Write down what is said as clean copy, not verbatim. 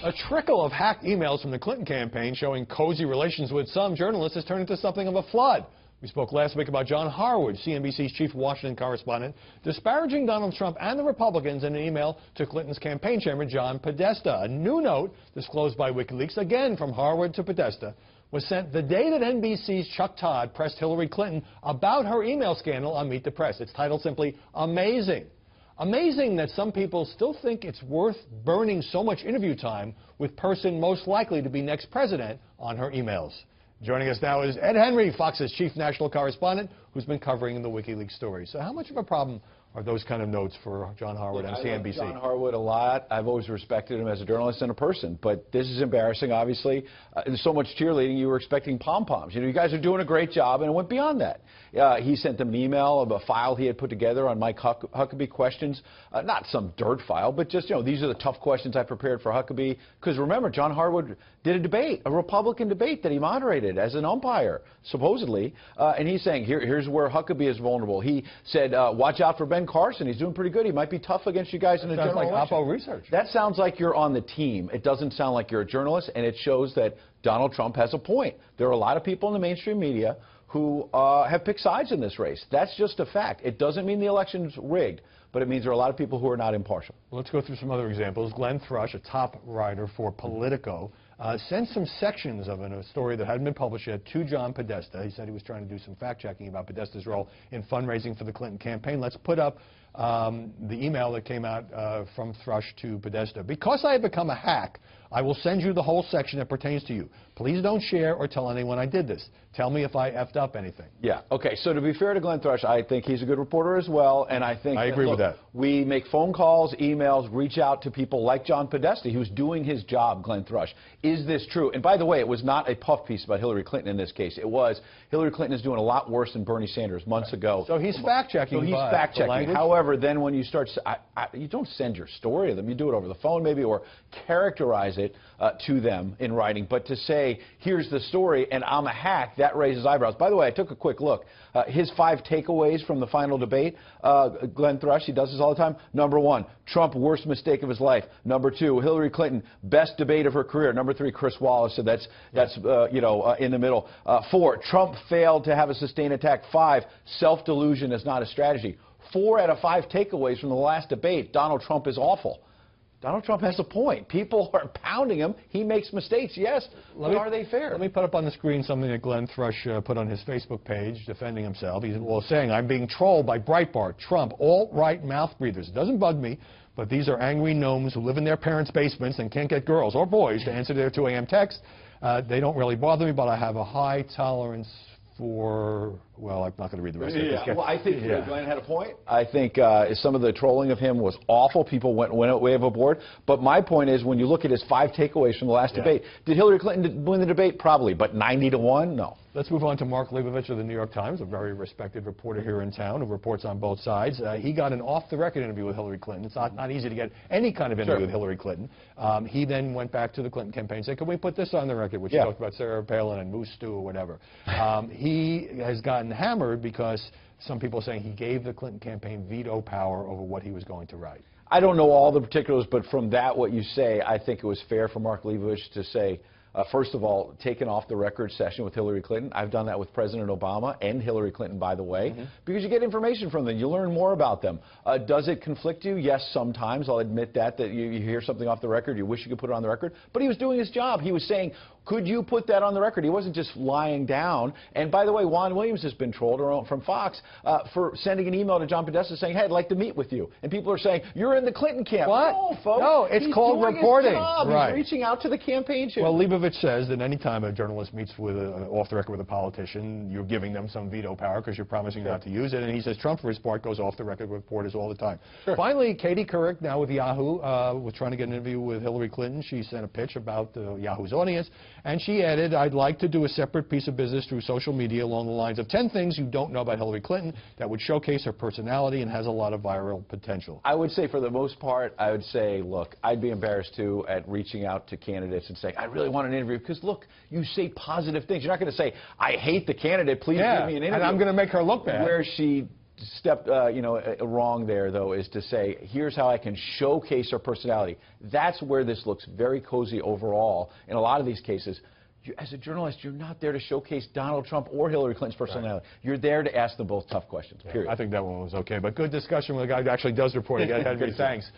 A trickle of hacked emails from the Clinton campaign showing cozy relations with some journalists has turned into something of a flood. We spoke last week about John Harwood, CNBC's chief Washington correspondent, disparaging Donald Trump and the Republicans in an email to Clinton's campaign chairman, John Podesta. A new note, disclosed by WikiLeaks, again from Harwood to Podesta, was sent the day that NBC's Chuck Todd pressed Hillary Clinton about her email scandal on Meet the Press. It's titled simply, Amazing. Amazing that some people still think it's worth burning so much interview time with person most likely to be next president on her emails. Joining us now is Ed Henry, Fox's chief national correspondent, who's been covering the WikiLeaks story. So how much of a problem are those kind of notes for John Harwood and CNBC? I like John Harwood a lot. I've always respected him as a journalist and a person. But this is embarrassing, obviously. There's so much cheerleading, you were expecting pom-poms. You know, you guys are doing a great job, and it went beyond that. He sent them an email of a file he had put together on Mike Huckabee questions. Not some dirt file, but just, you know, these are the tough questions I prepared for Huckabee. Because remember, John Harwood did a debate, a Republican debate that he moderated as an umpire, supposedly. And he's saying, here's where Huckabee is vulnerable. He said, watch out for Ben Carson. He's doing pretty good. He might be tough against you guys in the general election. Sounds like Oppo research. That sounds like you're on the team. It doesn't sound like you're a journalist, and it shows that Donald Trump has a point. There are a lot of people in the mainstream media who have picked sides in this race. That's just a fact. It doesn't mean the election's rigged, but it means there are a lot of people who are not impartial. Well, let's go through some other examples. Glenn Thrush, a top writer for Politico, sent some sections of a story that hadn't been published yet to John Podesta. He said he was trying to do some fact-checking about Podesta's role in fundraising for the Clinton campaign. Let's put up the email that came out from Thrush to Podesta. Because I have become a hack, I will send you the whole section that pertains to you. Please don't share or tell anyone I did this. Tell me if I effed up anything. Yeah. Okay. So to be fair to Glenn Thrush, I think he's a good reporter as well, and I think I agree with that. We make phone calls, emails, reach out to people like John Podesta, who's doing his job. Glenn Thrush, is this true? And by the way, it was not a puff piece about Hillary Clinton in this case. It was Hillary Clinton is doing a lot worse than Bernie Sanders months ago. So he's fact-checking. So he's fact-checking. However, then when you start, you don't send your story to them. You do it over the phone maybe, or characterize it to them in writing. But to say, here's the story, and I'm a hack, that raises eyebrows. By the way, I took a quick look. His 5 takeaways from the final debate, Glenn Thrush, he does this all the time. Number 1, Trump, worst mistake of his life. Number 2, Hillary Clinton, best debate of her career. Number 3, Chris Wallace, so that's in the middle. 4, Trump failed to have a sustained attack. 5, self-delusion is not a strategy. 4 out of 5 takeaways from the last debate, Donald Trump is awful. Donald Trump has a point. People are pounding him. He makes mistakes, yes, but are they fair? Let me put up on the screen something that Glenn Thrush put on his Facebook page defending himself. He's saying, I'm being trolled by Breitbart, Trump, alt-right mouth breathers. It doesn't bug me, but these are angry gnomes who live in their parents' basements and can't get girls or boys to answer their 2 a.m. texts. They don't really bother me, but I have a high tolerance for, well, I'm not going to read the rest of it. Well, I think Glenn had a point. I think some of the trolling of him was awful. People went way overboard. But my point is, when you look at his 5 takeaways from the last debate, did Hillary Clinton win the debate? Probably, but 90-1? No. Let's move on to Mark Leibovich of the New York Times, a very respected reporter here in town who reports on both sides. He got an off-the-record interview with Hillary Clinton. It's not easy to get any kind of interview with Hillary Clinton. He then went back to the Clinton campaign and said, can we put this on the record, which he talked about Sarah Palin and Moose Stew or whatever. He has gotten hammered because some people are saying he gave the Clinton campaign veto power over what he was going to write. I don't know all the particulars, but from that, what you say, I think it was fair for Mark Leibovich to say, first of all, take an off-the-record session with Hillary Clinton. I've done that with President Obama and Hillary Clinton, by the way, because you get information from them. You learn more about them. Does it conflict you? Yes, sometimes. I'll admit that you hear something off the record. You wish you could put it on the record. But he was doing his job. He was saying, could you put that on the record? He wasn't just lying down. And by the way, Juan Williams has been trolled from Fox for sending an email to John Podesta saying, hey, I'd like to meet with you. And people are saying, you're in the Clinton camp. What? No, folks. No, it's called reporting. Right. He's reaching out to the campaign chair. Well, Leibovich says that any time a journalist meets with off the record with a politician, you're giving them some veto power because you're promising not to use it. And he says Trump, for his part, goes off the record with reporters all the time. Finally, Katie Couric, now with Yahoo, was trying to get an interview with Hillary Clinton. She sent a pitch about Yahoo's audience, and she added, I'd like to do a separate piece of business through social media along the lines of 10 things you don't know about Hillary Clinton that would showcase her personality and has a lot of viral potential. I would say, for the most part, I would say, look, I'd be embarrassed, too, at reaching out to candidates and saying, I really want an interview, because, look, you say positive things. You're not going to say, I hate the candidate, please give me an interview. And I'm going to make her look bad. Where she step wrong there, though, is to say, here's how I can showcase her personality. That's where this looks very cozy overall. In a lot of these cases, as a journalist, you're not there to showcase Donald Trump or Hillary Clinton's personality. Right. You're there to ask them both tough questions, period. I think that one was okay. But good discussion with a guy who actually does reporting. Thanks.